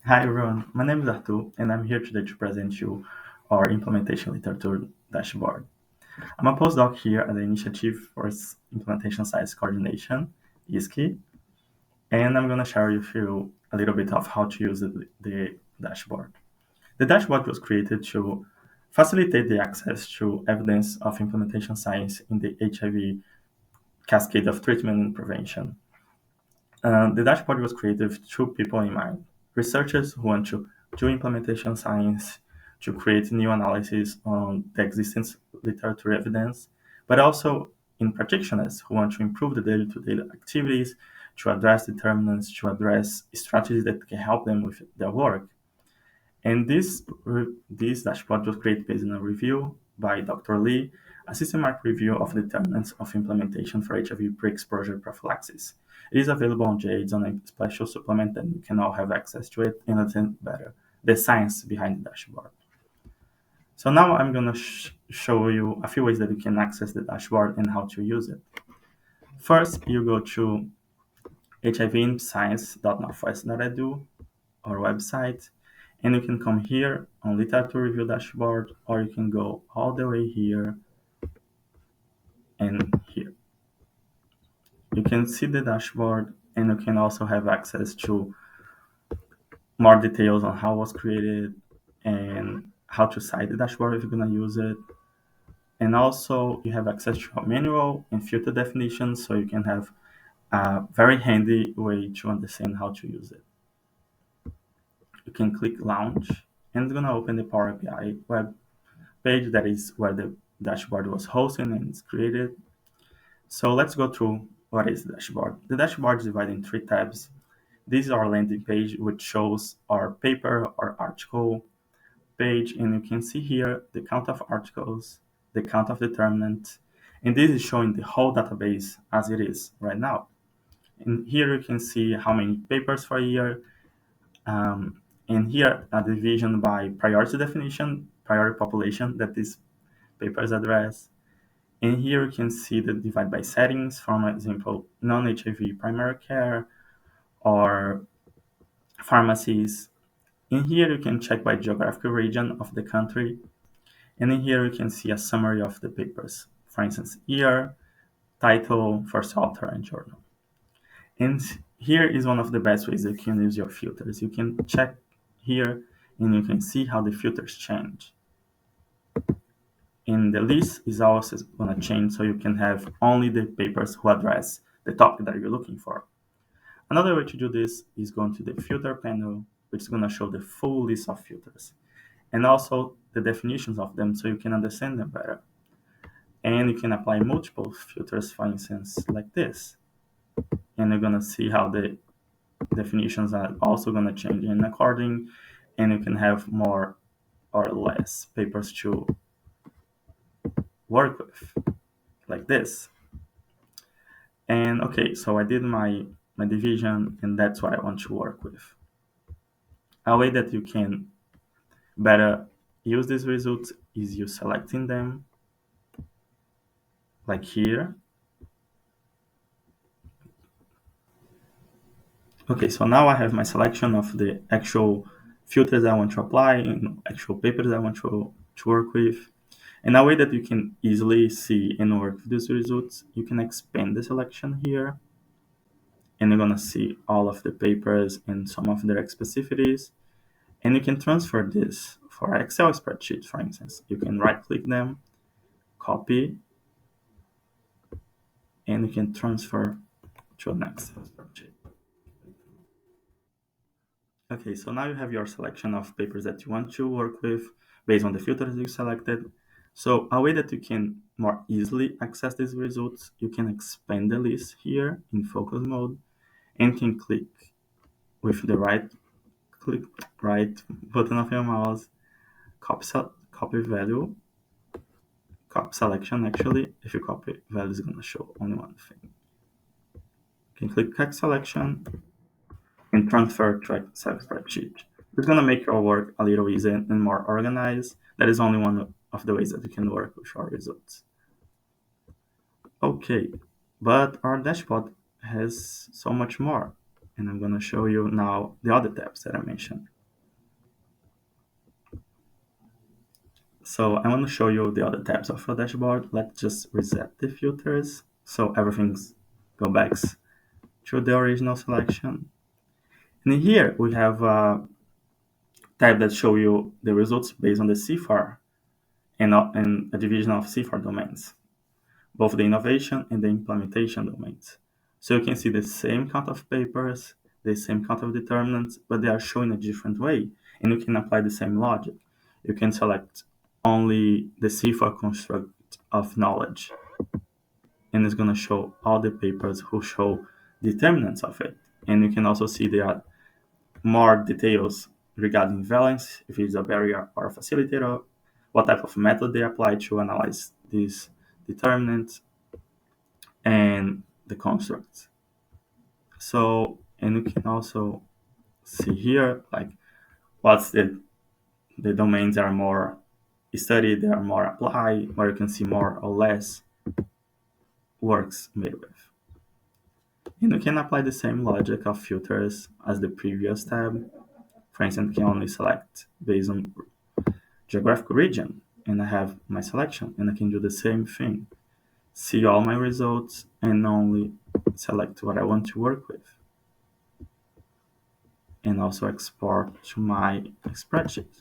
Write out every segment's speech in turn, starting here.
Hi everyone, my name is Artur and I'm here today to present you our implementation literature dashboard. I'm a postdoc here at the Initiative for Implementation Science Coordination, ISKI, and I'm going to share with you a little bit of how to use the dashboard. The dashboard was created to facilitate the access to evidence of implementation science in the HIV cascade of treatment and prevention. The dashboard was created with two people in mind: researchers who want to do implementation science to create new analysis on the existing literature evidence, but also in practitioners who want to improve the daily-to-day activities, to address determinants, to address strategies that can help them with their work. And this dashboard was created based on a review by Dr. Lee, a systematic review of determinants of implementation for HIV pre-exposure prophylaxis. It is available on JAIDS on a special supplement, and you can all have access to it and understand better the science behind the dashboard. So now I'm going to show you a few ways that you can access the dashboard and how to use it. First, you go to hivscience.northwest.edu, our website, and you can come here on literature review dashboard, or you can go all the way here and here. You can see the dashboard, and you can also have access to more details on how it was created and how to cite the dashboard if you're going to use it. And also you have access to a manual and filter definitions, so you can have a very handy way to understand how to use it. You can click launch, and it's going to open the Power API web page. That is where the dashboard was hosted and it's created. So let's go through what is the dashboard. The dashboard is divided in three tabs. This is our landing page, which shows our paper or article page, and you can see here the count of articles, the count of determinants, and this is showing the whole database as it is right now. And here you can see how many papers for a year, and here a division by priority definition, priority population that these papers address. And here you can see the divide by settings, for example, non-HIV primary care or pharmacies. In here you can check by geographical region of the country. And in here you can see a summary of the papers. For instance, year, title, first author, and journal. And here is one of the best ways you can use your filters. You can check here and you can see how the filters change. And the list is also going to change, so you can have only the papers who address the topic that you're looking for. Another way to do this is going to the filter panel, which is going to show the full list of filters and also the definitions of them, so you can understand them better. And you can apply multiple filters, for instance, like this. And you're going to see how the definitions are also going to change in according, and you can have more or less papers to work with, like this. And okay, so I did my division, and that's what I want to work with. A way that you can better use these results is you selecting them, like here. Okay, so now I have my selection of the actual filters I want to apply and actual papers I want to work with. And a way that you can easily see and work with these results, you can expand the selection here. And you're gonna see all of the papers and some of their specificities. And you can transfer this for Excel spreadsheet, for instance. You can right click them, copy, and you can transfer to an Excel spreadsheet. Okay, so now you have your selection of papers that you want to work with based on the filters you selected. So a way that you can more easily access these results, you can expand the list here in focus mode and can click with the right button of your mouse, copy value, copy selection. Actually, if you copy value, is going to show only one thing. You can click text selection and transfer to Excel spreadsheet. It's going to make your work a little easier and more organized. That is only one of the ways that you can work with your results. Okay, but our dashboard has so much more, and I'm going to show you now the other tabs that I mentioned. So I want to show you the other tabs of your dashboard. Let's just reset the filters so everything's go back to the original selection. And here we have a tab that show you the results based on the CFAR and a division of CFAR domains, both the innovation and the implementation domains. So you can see the same count of papers, the same count of determinants, but they are shown in a different way, and you can apply the same logic. You can select only the CFAR construct of knowledge, and it's going to show all the papers who show determinants of it. And you can also see there are more details regarding valence, if it's a barrier or a facilitator, what type of method they apply to analyze these determinants, and the constructs. So, and you can also see here, like, what's the domains that are more studied, they are more applied, where you can see more or less works made with. And you can apply the same logic of filters as the previous tab. For instance, you can only select based on geographical region, and I have my selection, and I can do the same thing. See all my results and only select what I want to work with. And also export to my spreadsheet.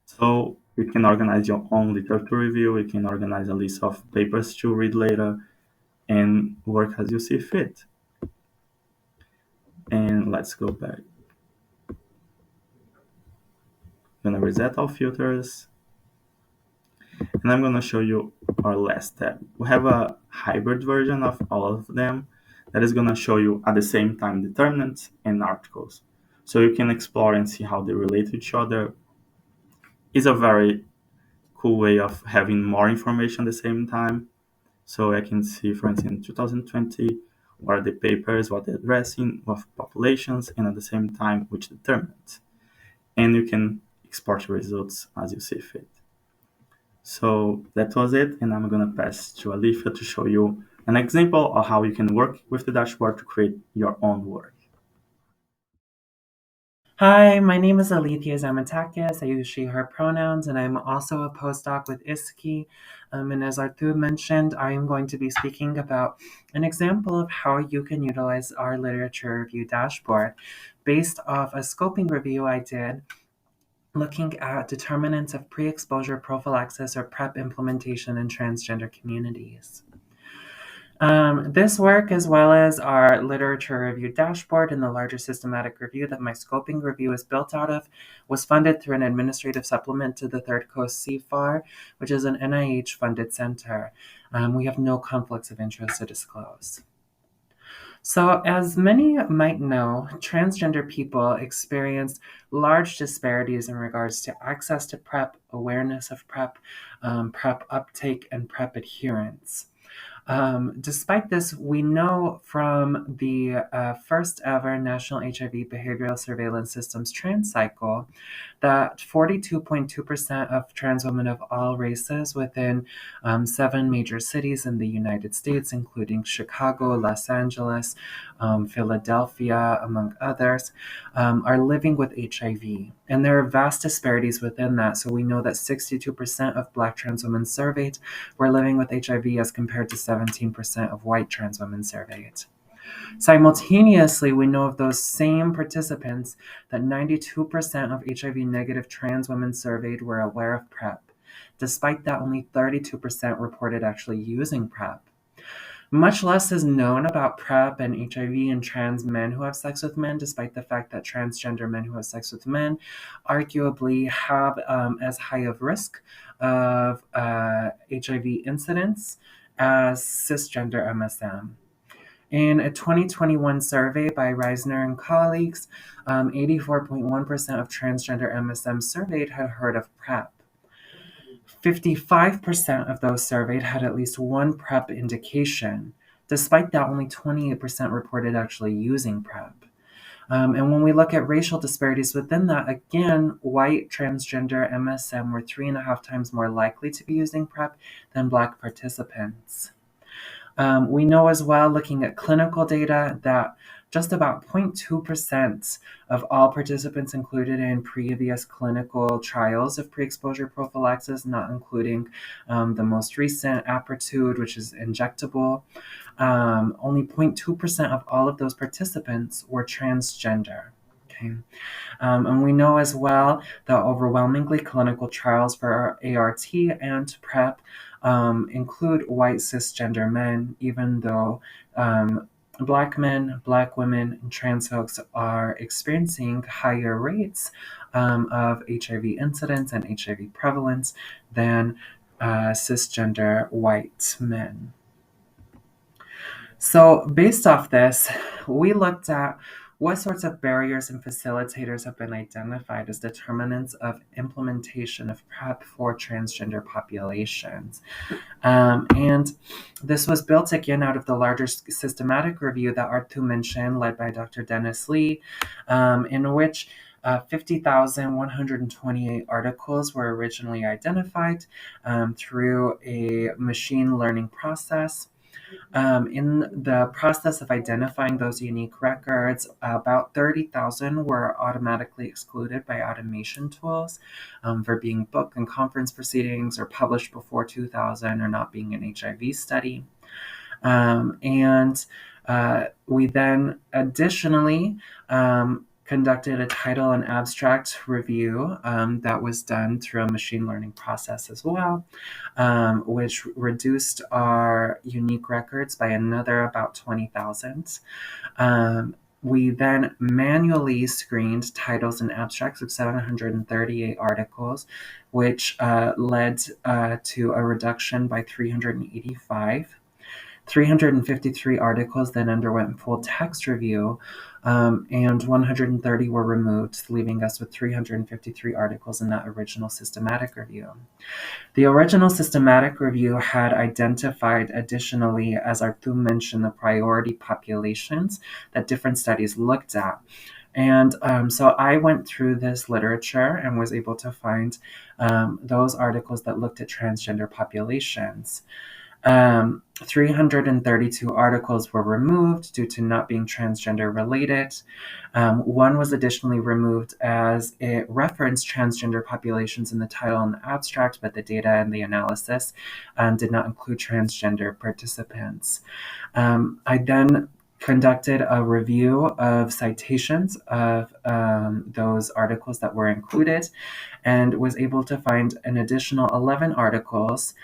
So you can organize your own literature review, you can organize a list of papers to read later, and work as you see fit. And let's go back. I'm gonna reset all filters, and I'm gonna show you our last tab. We have a hybrid version of all of them that is gonna show you at the same time determinants and articles. So you can explore and see how they relate to each other. It's a very cool way of having more information at the same time. So I can see, for instance, in 2020, what are the papers, what they're addressing, what populations, and at the same time, which determinants. And you can export your results as you see fit. So that was it, and I'm gonna pass to Alithia to show you an example of how you can work with the dashboard to create your own work. Hi, my name is Alithia Zamantakis. I use she, her pronouns, and I'm also a postdoc with ISKI. And as Artur mentioned, I am going to be speaking about an example of how you can utilize our literature review dashboard based off a scoping review I did looking at determinants of pre-exposure prophylaxis or PrEP implementation in transgender communities. This work, as well as our literature review dashboard and the larger systematic review that my scoping review is built out of, was funded through an administrative supplement to the Third Coast CFAR, which is an NIH-funded center. We have no conflicts of interest to disclose. So, as many might know, transgender people experience large disparities in regards to access to PrEP, awareness of PrEP, PrEP uptake, and PrEP adherence. Despite this, we know from the first ever National HIV Behavioral Surveillance Systems trans cycle that 42.2% of trans women of all races within 7 major cities in the United States, including Chicago, Los Angeles, Philadelphia, among others, are living with HIV. And there are vast disparities within that. So we know that 62% of Black trans women surveyed were living with HIV as compared to 17% of white trans women surveyed. Simultaneously, we know of those same participants that 92% of HIV negative trans women surveyed were aware of PrEP. Despite that, only 32% reported actually using PrEP. Much less is known about PrEP and HIV in trans men who have sex with men, despite the fact that transgender men who have sex with men arguably have as high of risk of HIV incidence as cisgender MSM. In a 2021 survey by Reisner and colleagues, 84.1% of transgender MSM surveyed had heard of PrEP. 55% of those surveyed had at least one PrEP indication. Despite that, only 28% reported actually using PrEP. And when we look at racial disparities within that, again, white transgender MSM were 3.5 times more likely to be using PrEP than Black participants. We know as well, looking at clinical data, that just about 0.2% of all participants included in previous clinical trials of pre-exposure prophylaxis, not including the most recent Apretude, which is injectable. Only 0.2% of all of those participants were transgender. Okay. And we know as well that overwhelmingly clinical trials for ART and PrEP include white cisgender men, even though Black men, Black women, and trans folks are experiencing higher rates of HIV incidence and HIV prevalence than cisgender white men. So, based off this, we looked at what sorts of barriers and facilitators have been identified as determinants of implementation of PrEP for transgender populations. And this was built again out of the larger systematic review that Artur mentioned, led by Dr. Dennis Lee, in which 50,128 articles were originally identified through a machine learning process. In the process of identifying those unique records, about 30,000 were automatically excluded by automation tools for being booked in conference proceedings or published before 2000 or not being an HIV study. And we then additionally conducted a title and abstract review that was done through a machine learning process as well, which reduced our unique records by another about 20,000. We then manually screened titles and abstracts of 738 articles, which led to a reduction by 385. 353 articles then underwent full text review, and 130 were removed, leaving us with 353 articles in that original systematic review. The original systematic review had identified additionally, as Artur mentioned, the priority populations that different studies looked at. And so I went through this literature and was able to find those articles that looked at transgender populations. 332 articles were removed due to not being transgender related. One was additionally removed as it referenced transgender populations in the title and the abstract, but the data and the analysis did not include transgender participants. I then conducted a review of citations of those articles that were included and was able to find an additional 11 articles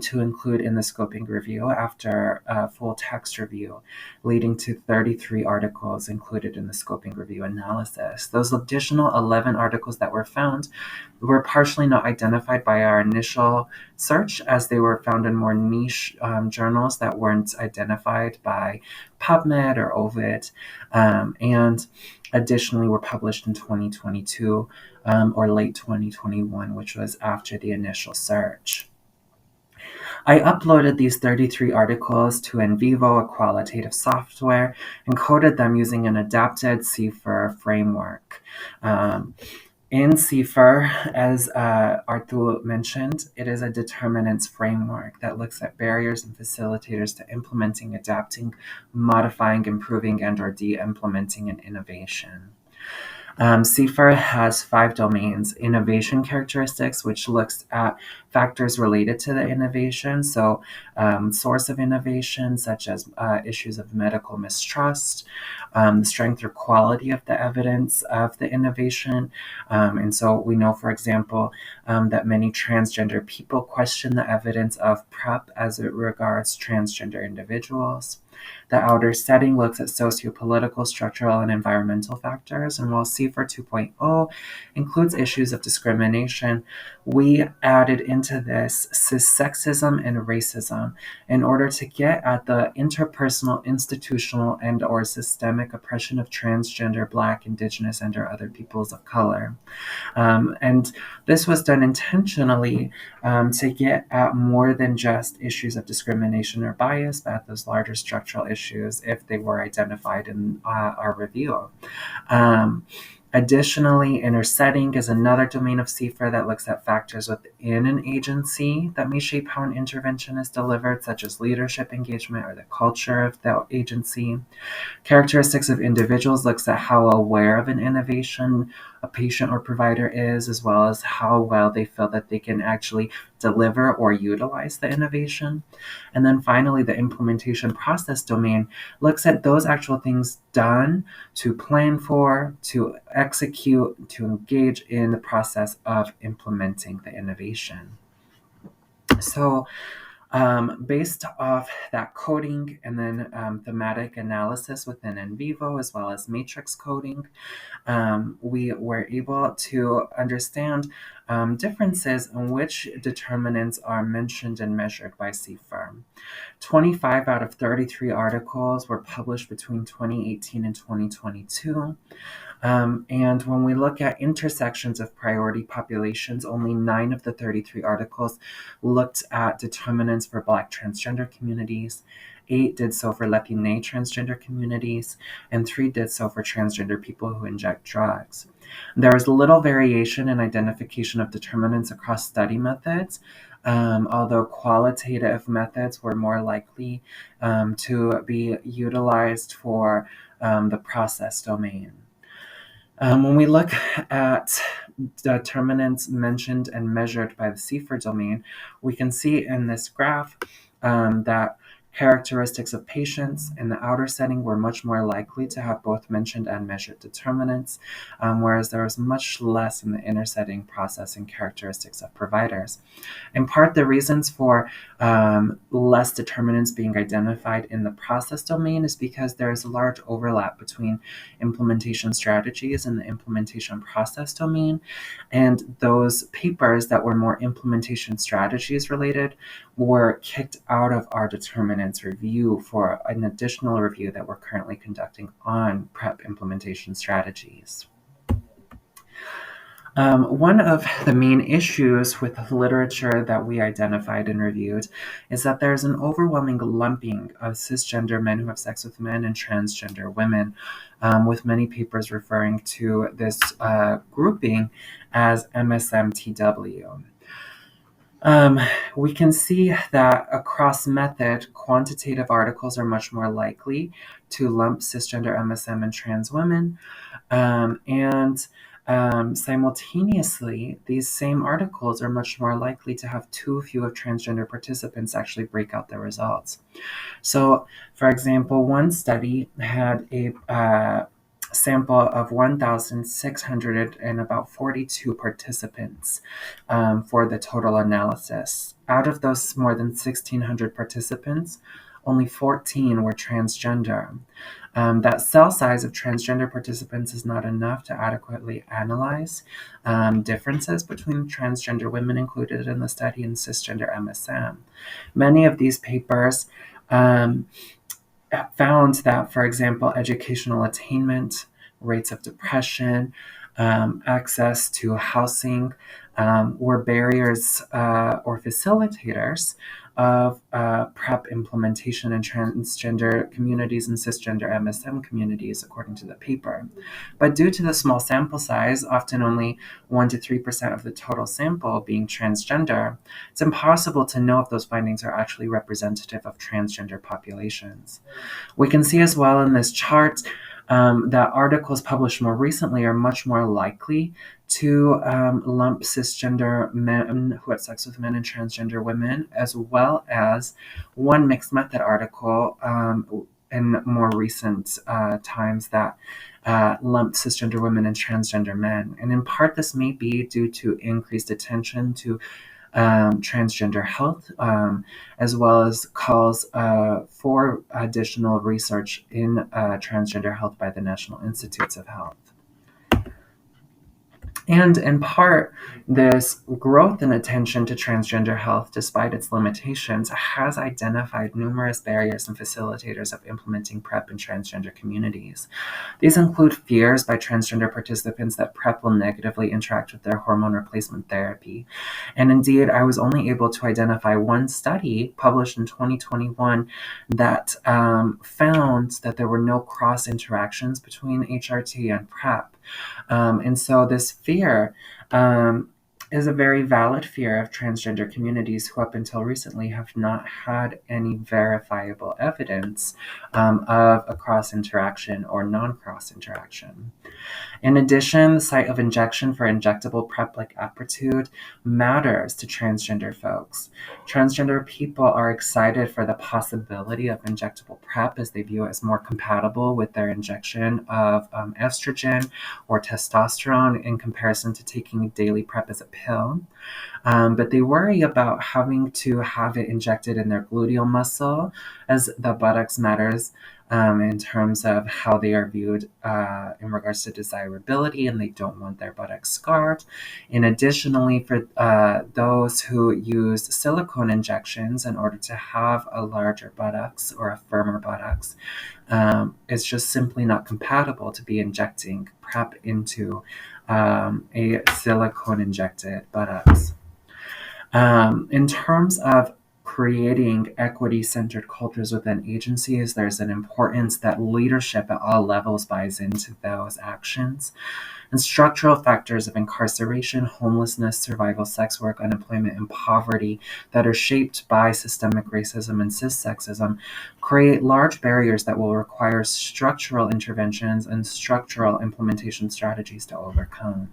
to include in the scoping review after a full text review, leading to 33 articles included in the scoping review analysis. Those additional 11 articles that were found were partially not identified by our initial search, as they were found in more niche journals that weren't identified by PubMed or Ovid, and additionally were published in 2022 or late 2021, which was after the initial search. I uploaded these 33 articles to NVivo, a qualitative software, and coded them using an adapted CIFAR framework. In CIFAR, as Artur mentioned, it is a determinants framework that looks at barriers and facilitators to implementing, adapting, modifying, improving, and/or de-implementing an innovation. CIFAR has 5 domains: innovation characteristics, which looks at factors related to the innovation, so source of innovation, such as issues of medical mistrust, the strength or quality of the evidence of the innovation. And so we know, for example, that many transgender people question the evidence of PrEP as it regards transgender individuals. The outer setting looks at socio-political, structural, and environmental factors, and while CIFAR 2.0 includes issues of discrimination, we added into this cissexism and racism in order to get at the interpersonal, institutional, and/or systemic oppression of transgender, Black, Indigenous, and/or other peoples of color. And this was done intentionally to get at more than just issues of discrimination or bias, but at those larger structural issues if they were identified in our review. Additionally, intersetting is another domain of CFIR that looks at factors within an agency that may shape how an intervention is delivered, such as leadership engagement or the culture of the agency. Characteristics of individuals looks at how aware of an innovation a patient or provider is, as well as how well they feel that they can actually deliver or utilize the innovation. And then finally, the implementation process domain looks at those actual things done to plan for, to execute, to engage in the process of implementing the innovation. So, based off that coding and then thematic analysis within in vivo as well as matrix coding, we were able to understand differences in which determinants are mentioned and measured by CFIR. 25 out of 33 articles were published between 2018 and 2022. And when we look at intersections of priority populations, only 9 of the 33 articles looked at determinants for Black transgender communities. 8 did so for Latine transgender communities, and 3 did so for transgender people who inject drugs. There was little variation in identification of determinants across study methods, although qualitative methods were more likely to be utilized for the process domain. When we look at determinants mentioned and measured by the CFIR domain, we can see in this graph that characteristics of patients in the outer setting were much more likely to have both mentioned and measured determinants, whereas there was much less in the inner setting process and characteristics of providers. In part, the reasons for less determinants being identified in the process domain is because there is a large overlap between implementation strategies and the implementation process domain. And those papers that were more implementation strategies related were kicked out of our determinants review for an additional review that we're currently conducting on PrEP implementation strategies. One of the main issues with the literature that we identified and reviewed is that there's an overwhelming lumping of cisgender men who have sex with men and transgender women, with many papers referring to this grouping as MSMTW. We can see that across method, quantitative articles are much more likely to lump cisgender MSM and trans women, and simultaneously, these same articles are much more likely to have too few of transgender participants actually break out the results. So, for example, one study had a sample of 1,600 and about 42 participants for the total analysis. Out of those more than 1,600 participants, only 14 were transgender. That cell size of transgender participants is not enough to adequately analyze differences between transgender women included in the study and cisgender MSM. Many of these papers found that, for example, educational attainment, rates of depression, access to housing were barriers or facilitators of PrEP implementation in transgender communities and cisgender MSM communities, according to the paper. But due to the small sample size, often only 1 to 3% of the total sample being transgender, it's impossible to know if those findings are actually representative of transgender populations. We can see as well in this chart that articles published more recently are much more likely to lump cisgender men who had sex with men and transgender women, as well as one mixed method article in more recent times that lumped cisgender women and transgender men. And in part, this may be due to increased attention to transgender health, as well as calls for additional research in transgender health by the National Institutes of Health. And in part, this growth in attention to transgender health, despite its limitations, has identified numerous barriers and facilitators of implementing PrEP in transgender communities. These include fears by transgender participants that PrEP will negatively interact with their hormone replacement therapy. And indeed, I was only able to identify one study published in 2021 that found that there were no cross interactions between HRT and PrEP. And so this fear is a very valid fear of transgender communities who up until recently have not had any verifiable evidence of a cross interaction or non-cross interaction. In addition, the site of injection for injectable PrEP like Apretude matters to transgender folks. Transgender people are excited for the possibility of injectable PrEP as they view it as more compatible with their injection of estrogen or testosterone in comparison to taking daily PrEP as a pill. But they worry about having to have it injected in their gluteal muscle, as the buttocks matters in terms of how they are viewed in regards to desirability, and they don't want their buttocks scarred. And additionally, for those who use silicone injections in order to have a larger buttocks or a firmer buttocks, it's just simply not compatible to be injecting PrEP into a silicone injected buttocks. In terms of creating equity-centered cultures within agencies, there's an importance that leadership at all levels buys into those actions. And structural factors of incarceration, homelessness, survival, sex work, unemployment, and poverty that are shaped by systemic racism and cissexism create large barriers that will require structural interventions and structural implementation strategies to overcome.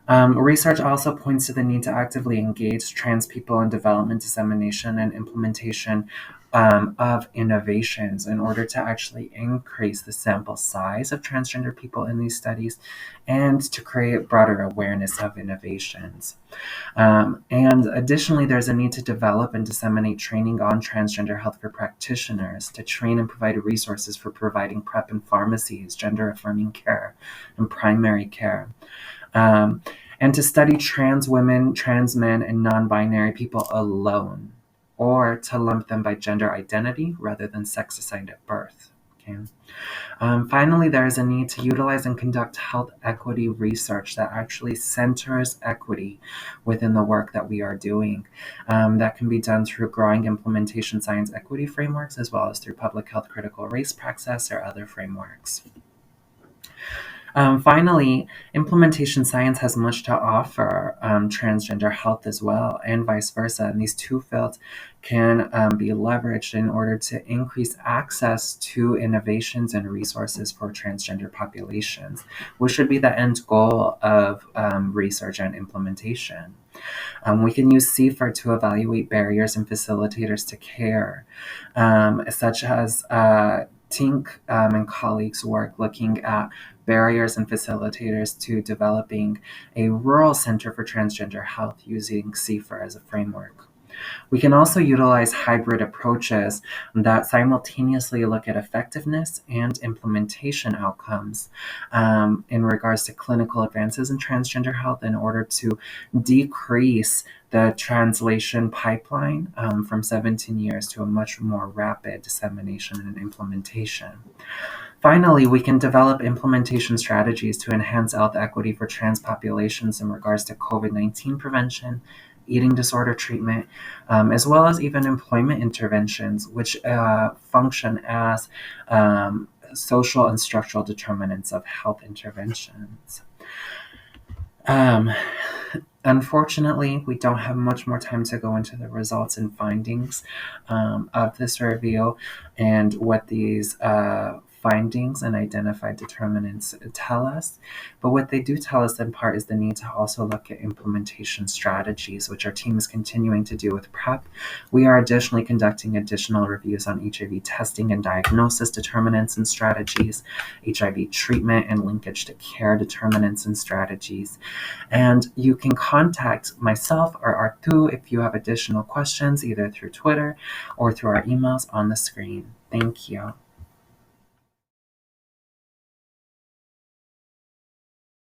Research also points to the need to actively engage trans people in development, dissemination, and implementation of innovations in order to actually increase the sample size of transgender people in these studies and to create broader awareness of innovations. And additionally, there's a need to develop and disseminate training on transgender healthcare practitioners to train and provide resources for providing PrEP in pharmacies, gender affirming care, and primary care. And to study trans women, trans men, and non binary people alone, or to lump them by gender identity rather than sex assigned at birth. Okay. Finally, there is a need to utilize and conduct health equity research that actually centers equity within the work that we are doing. That can be done through growing implementation science equity frameworks as well as through public health critical race praxis or other frameworks. Finally, implementation science has much to offer transgender health as well, and vice versa. And these two fields can be leveraged in order to increase access to innovations and resources for transgender populations, which should be the end goal of research and implementation. We can use CFER to evaluate barriers and facilitators to care, such as Tink and colleagues' work looking at barriers and facilitators to developing a rural center for transgender health using CFER as a framework. We can also utilize hybrid approaches that simultaneously look at effectiveness and implementation outcomes in regards to clinical advances in transgender health in order to decrease the translation pipeline from 17 years to a much more rapid dissemination and implementation. Finally, we can develop implementation strategies to enhance health equity for trans populations in regards to COVID-19 prevention, eating disorder treatment, as well as even employment interventions, which function as social and structural determinants of health interventions. Unfortunately, we don't have much more time to go into the results and findings of this review and what these findings and identified determinants tell us. But what they do tell us in part is the need to also look at implementation strategies, which our team is continuing to do with PrEP. We are additionally conducting additional reviews on HIV testing and diagnosis determinants and strategies, HIV treatment and linkage to care determinants and strategies. And you can contact myself or Artur if you have additional questions, either through Twitter or through our emails on the screen. Thank you.